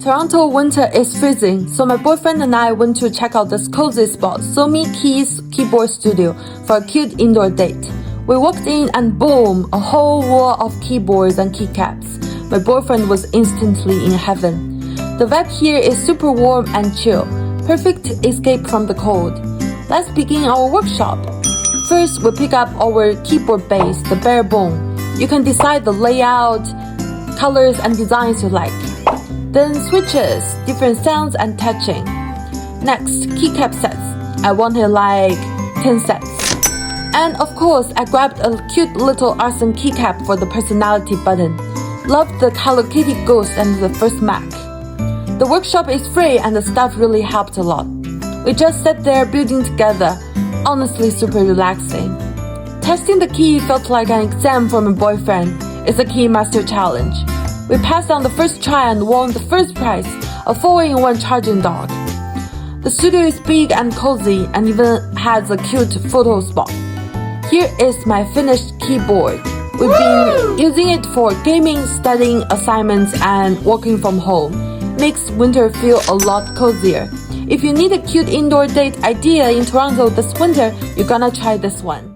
Toronto winter is freezing, so my boyfriend and I went to check out this cozy spot, Somi Keys Keyboard Studio, for a cute indoor date. We walked in and boom, a whole wall of keyboards and keycaps. My boyfriend was instantly in heaven. The vibe here is super warm and chill, perfect escape from the cold. Let's begin our workshop. First, we pick up our keyboard base, the bare bone. You can decide the layout, colors and designs you like. Then switches, different sounds and touching. Next, keycap sets. I wanted like 10 sets. And of course, I grabbed a cute little Arson keycap for the personality button. Loved the Hello Kitty ghost and the first Mac. The workshop is free and the staff really helped a lot. We just sat there building together. Honestly, super relaxing. Testing the key felt like an exam for my boyfriend. It's a key master challenge. We passed on the first try and won the first prize, a 4-in-1 charging dock. The studio is big and cozy and even has a cute photo spot. Here is my finished keyboard. We've been using it for gaming, studying, assignments, and working from home. Makes winter feel a lot cozier. If you need a cute indoor date idea in Toronto this winter, you're gonna try this one.